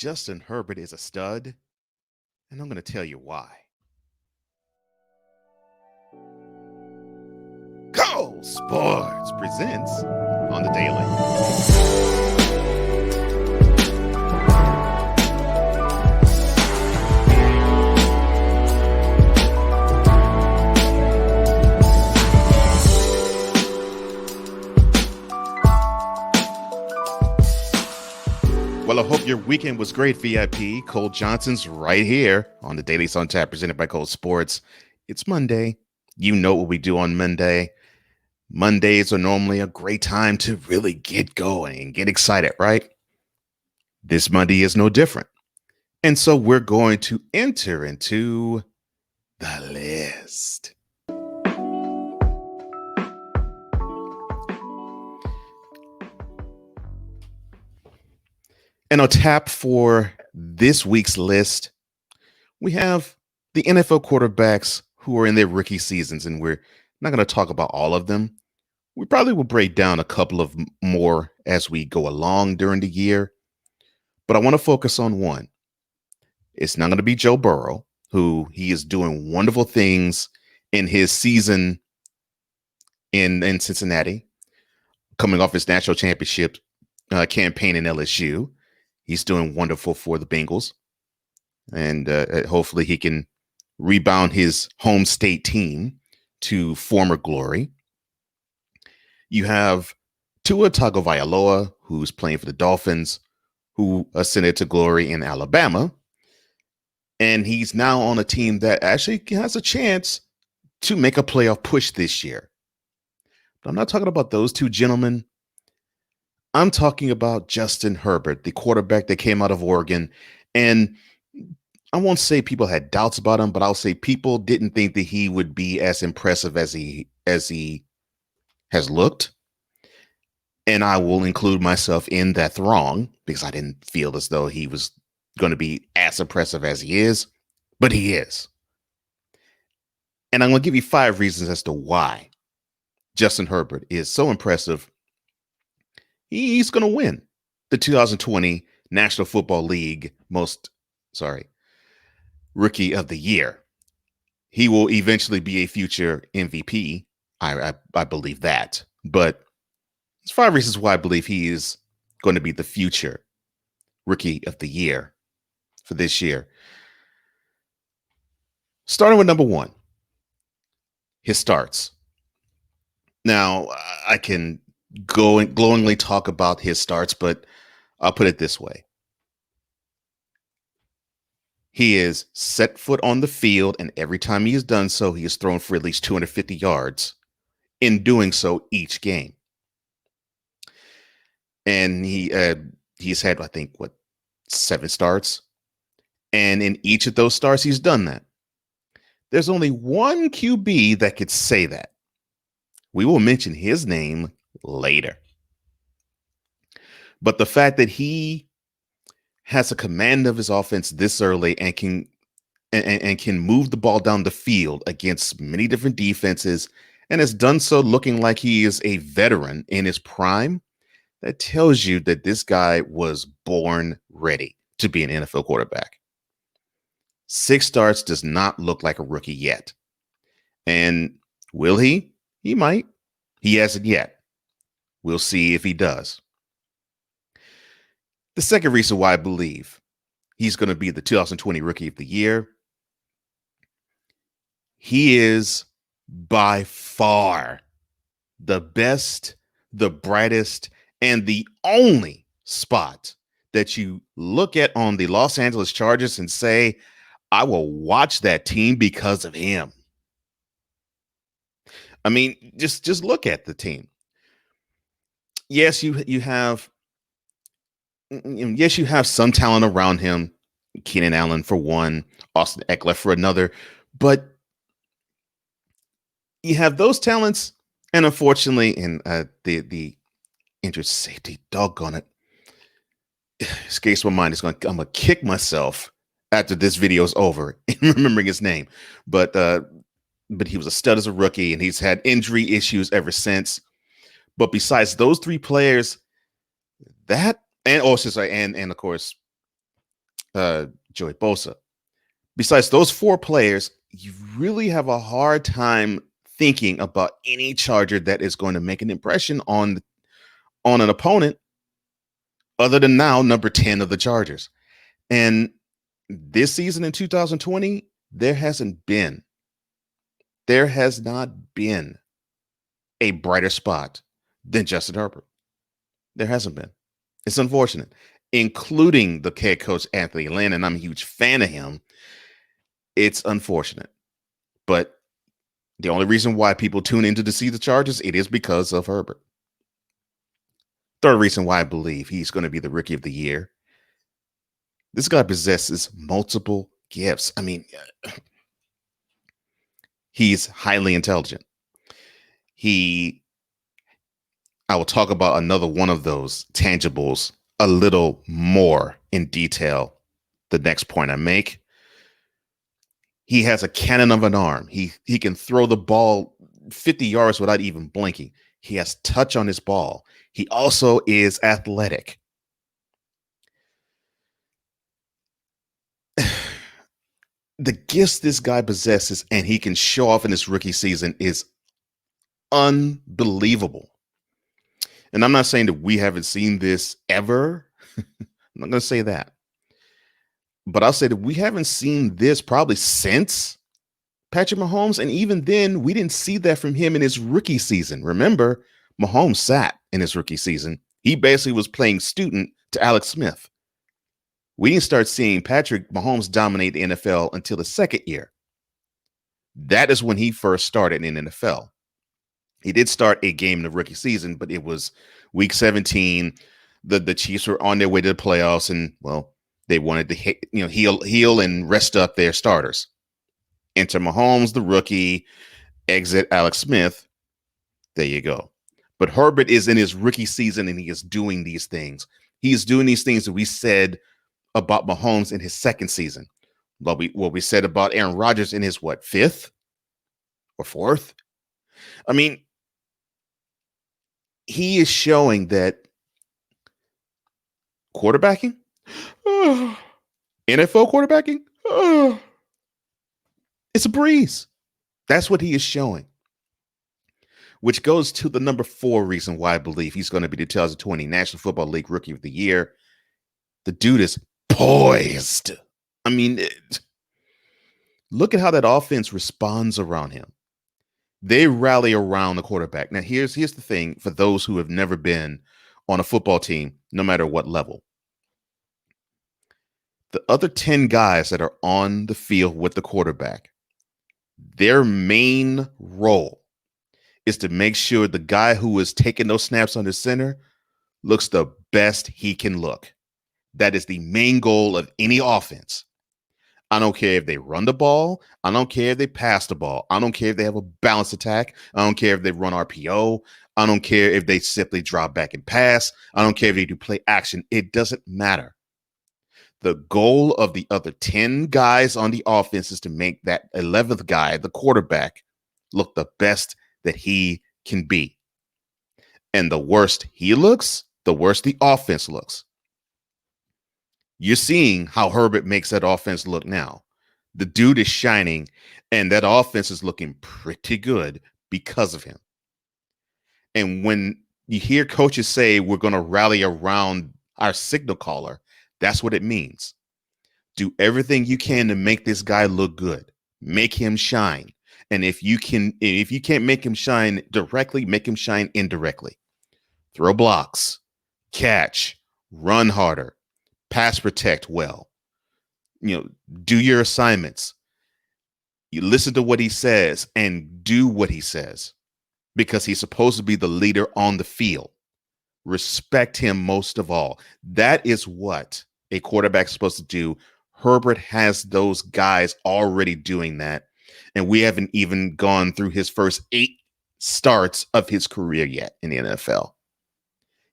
Justin Herbert is a stud, and I'm going to tell you why. Cole Sports presents on the Daily. Well, I hope your weekend was great, VIP. Cole Johnson's right here on the Daily Sun Tap presented by Cole Sports. It's Monday. You know what we do on Monday. Mondays are normally a great time to really get going and get excited, right? This Monday is no different. And so we're going to enter into the list. And on tap for this week's list, we have the NFL quarterbacks who are in their rookie seasons, and we're not going to talk about all of them. We probably will break down a couple of more as we go along during the year, but I want to focus on one. It's not going to be Joe Burrow, who he is doing wonderful things in his season in Cincinnati, coming off his national championship campaign in LSU. He's doing wonderful for the Bengals, and hopefully he can rebound his home state team to former glory. You have Tua Tagovailoa, who's playing for the Dolphins, who ascended to glory in Alabama, and he's now on a team that actually has a chance to make a playoff push this year. But I'm not talking about those two gentlemen. I'm talking about Justin Herbert, the quarterback that came out of Oregon. And I won't say people had doubts about him, but I'll say people didn't think that he would be as impressive as he has looked. And I will include myself in that throng because I didn't feel as though he was going to be as impressive as he is, but he is. And I'm going to give you 5 reasons as to why Justin Herbert is so impressive. He's going to win the 2020 National Football League Rookie of the Year. He will eventually be a future MVP. I believe that. But there's 5 reasons why I believe he is going to be the future Rookie of the Year for this year. Starting with number 1, his starts. Now, I can go and glowingly talk about his starts, but I'll put it this way. He is set foot on the field, and every time he has done so, he has thrown for at least 250 yards in doing so each game. And he's had, I think, 7 starts. And in each of those starts, he's done that. There's only one QB that could say that. We will mention his name later. But the fact that he has a command of his offense this early and can move the ball down the field against many different defenses and has done so looking like he is a veteran in his prime, that tells you that this guy was born ready to be an NFL quarterback. 6 starts does not look like a rookie yet. And will he? He might. He hasn't yet. We'll see if he does. The second reason why I believe he's going to be the 2020 Rookie of the Year, he is by far the best, the brightest, and the only spot that you look at on the Los Angeles Chargers and say, I will watch that team because of him. I mean, just look at the team. Yes, you have some talent around him. Keenan Allen for one, Austin Eckler for another, but you have those talents, and unfortunately, in the injured safety, doggone it, escapes my mind. I'm gonna kick myself after this video is over in remembering his name, but he was a stud as a rookie, and he's had injury issues ever since. But besides those 3 players, that and of course Joey Bosa. Besides those four players, you really have a hard time thinking about any Charger that is going to make an impression on an opponent other than now number 10 of the Chargers. And this season in 2020, there has not been a brighter spot than Justin Herbert. There hasn't been. It's unfortunate, including the head coach Anthony Lynn, and I'm a huge fan of him. It's unfortunate, but the only reason why people tune into to see the Chargers, it is because of Herbert. Third reason why I believe he's going to be the rookie of the year. This guy possesses multiple gifts. I mean, he's highly intelligent. I will talk about another one of those tangibles a little more in detail the next point I make. He has a cannon of an arm. He can throw the ball 50 yards without even blinking. He has touch on his ball. He also is athletic. The gifts this guy possesses and he can show off in his rookie season is unbelievable. And I'm not saying that we haven't seen this ever. I'm not going to say that. But I'll say that we haven't seen this probably since Patrick Mahomes. And even then, we didn't see that from him in his rookie season. Remember, Mahomes sat in his rookie season. He basically was playing student to Alex Smith. We didn't start seeing Patrick Mahomes dominate the NFL until the second year. That is when he first started in the NFL. He did start a game in the rookie season, but it was week 17. The Chiefs were on their way to the playoffs, and well, they wanted to heal and rest up their starters. Enter Mahomes, the rookie, exit Alex Smith. There you go. But Herbert is in his rookie season, and he is doing these things. He is doing these things that we said about Mahomes in his second season. What we said about Aaron Rodgers in his fifth or fourth? I mean, he is showing that quarterbacking, NFL quarterbacking, it's a breeze. That's what he is showing. Which goes to the number 4 reason why I believe he's going to be the 2020 National Football League Rookie of the Year. The dude is poised. I mean, look at how that offense responds around him. They rally around the quarterback. Now, here's the thing for those who have never been on a football team, no matter what level. The other 10 guys that are on the field with the quarterback, their main role is to make sure the guy who is taking those snaps under center looks the best he can look. That is the main goal of any offense. I don't care if they run the ball. I don't care if they pass the ball. I don't care if they have a balanced attack. I don't care if they run RPO. I don't care if they simply drop back and pass. I don't care if they do play action. It doesn't matter. The goal of the other 10 guys on the offense is to make that 11th guy, the quarterback, look the best that he can be. And the worse he looks, the worse the offense looks. You're seeing how Herbert makes that offense look now. The dude is shining, and that offense is looking pretty good because of him. And when you hear coaches say we're going to rally around our signal caller, that's what it means. Do everything you can to make this guy look good. Make him shine. And if you can't make him shine directly, make him shine indirectly. Throw blocks, catch, run harder, pass protect well. Do your assignments. You listen to what he says and do what he says because he's supposed to be the leader on the field. Respect him most of all. That is what a quarterback is supposed to do. Herbert has those guys already doing that. And we haven't even gone through his first 8 starts of his career yet in the NFL.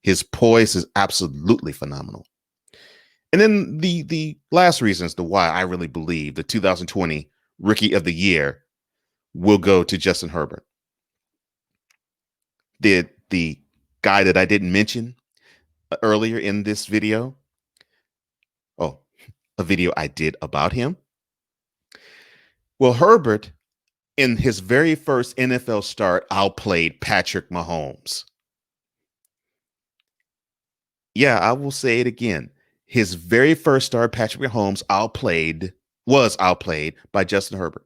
His poise is absolutely phenomenal. And then the last reason as to why I really believe the 2020 Rookie of the Year will go to Justin Herbert. The guy that I didn't mention earlier in this video. Oh, a video I did about him. Well, Herbert, in his very first NFL start, outplayed Patrick Mahomes. Yeah, I will say it again. His very first start, Patrick Mahomes was outplayed by Justin Herbert.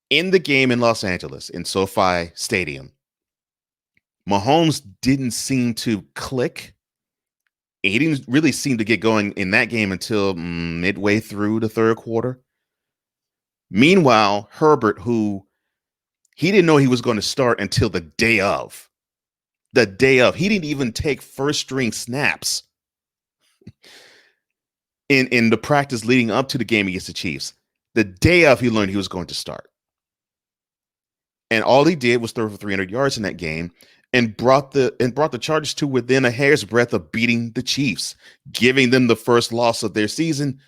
In the game in Los Angeles, in SoFi Stadium, Mahomes didn't seem to click. He didn't really seem to get going in that game until midway through the third quarter. Meanwhile, Herbert, who he didn't know he was going to start until the day of. The day of. He didn't even take first string snaps in the practice leading up to the game against the Chiefs. The day of, he learned he was going to start. And all he did was throw for 300 yards in that game and brought the Chargers to within a hair's breadth of beating the Chiefs, giving them the first loss of their season.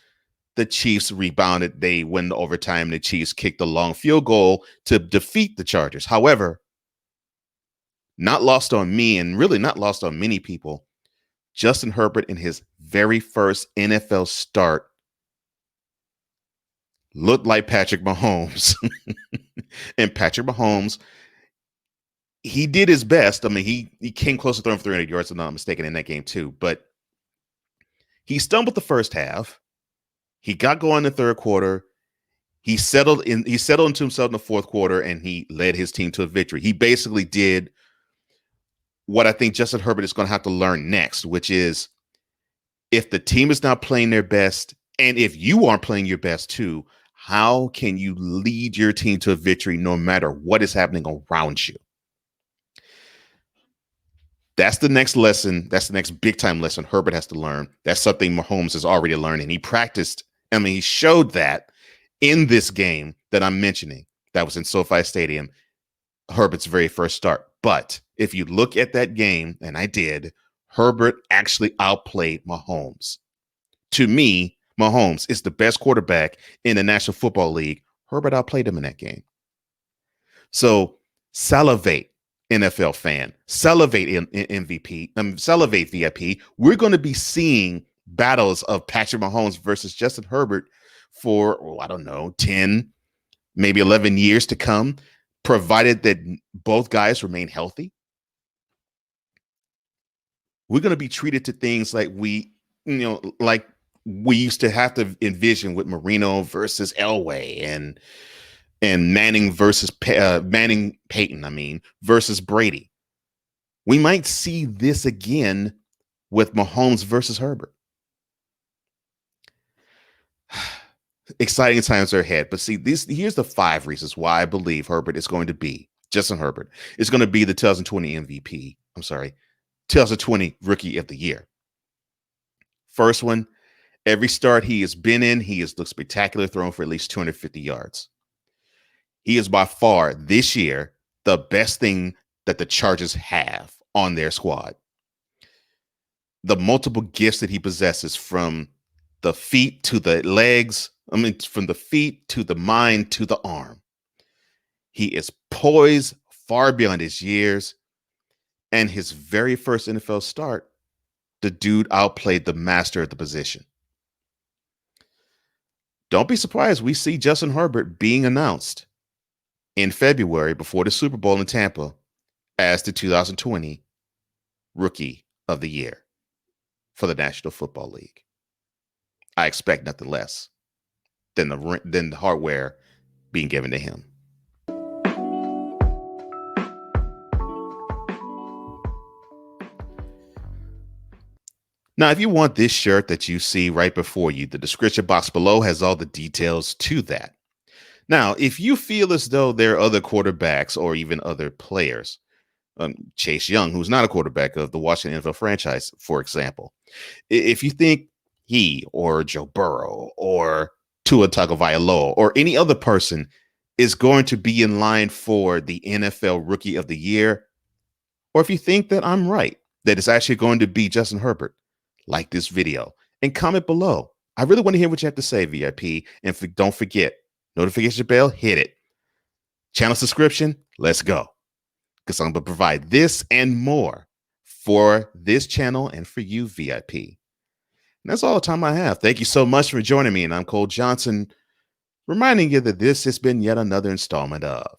The Chiefs rebounded. They win the overtime. The Chiefs kicked a long field goal to defeat the Chargers. However, not lost on me and really not lost on many people, Justin Herbert in his very first NFL start looked like Patrick Mahomes. And Patrick Mahomes, he did his best. I mean, he came close to throwing for 300 yards, if I'm not mistaken, in that game too. But he stumbled the first half. He got going in the third quarter. He settled into himself in the fourth quarter, and he led his team to a victory. He basically did what I think Justin Herbert is going to have to learn next, which is if the team is not playing their best, and if you aren't playing your best too, how can you lead your team to a victory no matter what is happening around you? That's the next lesson. That's the next big time lesson Herbert has to learn. That's something Mahomes has already learned, and he practiced. I mean, he showed that in this game that I'm mentioning. That was in SoFi Stadium, Herbert's very first start. But if you look at that game, and I did, Herbert actually outplayed Mahomes. To me, Mahomes is the best quarterback in the National Football League. Herbert outplayed him in that game. So salivate, NFL fan, salivate in MVP, salivate VIP. We're going to be seeing battles of Patrick Mahomes versus Justin Herbert for, I don't know, 10, maybe 11 years to come, provided that both guys remain healthy. We're going to be treated to things like we used to have to envision with Marino versus Elway and Manning versus Manning Peyton, versus Brady. We might see this again with Mahomes versus Herbert. Exciting times are ahead. But see, here's the 5 reasons why I believe Justin Herbert is going to be the 2020 MVP. 2020 Rookie of the Year. First one, every start he has been in, he has looked spectacular, throwing for at least 250 yards. He is by far this year the best thing that the Chargers have on their squad. The multiple gifts that he possesses, from the feet to the legs, from the feet to the mind to the arm. He is poised far beyond his years. And his very first NFL start, the dude outplayed the master of the position. Don't be surprised we see Justin Herbert being announced in February before the Super Bowl in Tampa as the 2020 Rookie of the Year for the National Football League. I expect nothing less than the hardware being given to him. Now, if you want this shirt that you see right before you, the description box below has all the details to that. Now, if you feel as though there are other quarterbacks or even other players, Chase Young, who's not a quarterback of the Washington NFL franchise, for example, if you think he or Joe Burrow or Tua Tagovailoa or any other person is going to be in line for the NFL Rookie of the Year, or if you think that I'm right, that it's actually going to be Justin Herbert, like this video and comment below. I really want to hear what you have to say, VIP. And don't forget, notification bell, hit it. Channel subscription, let's go. Because I'm going to provide this and more for this channel and for you, VIP. And that's all the time I have. Thank you so much for joining me. And I'm Cole Johnson, reminding you that this has been yet another installment of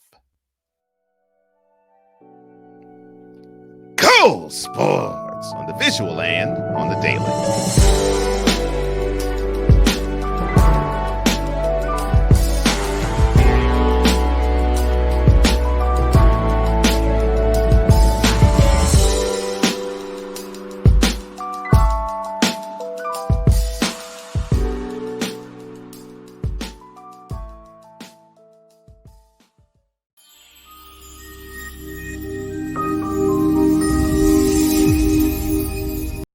Cole Sports on the visual and on the daily.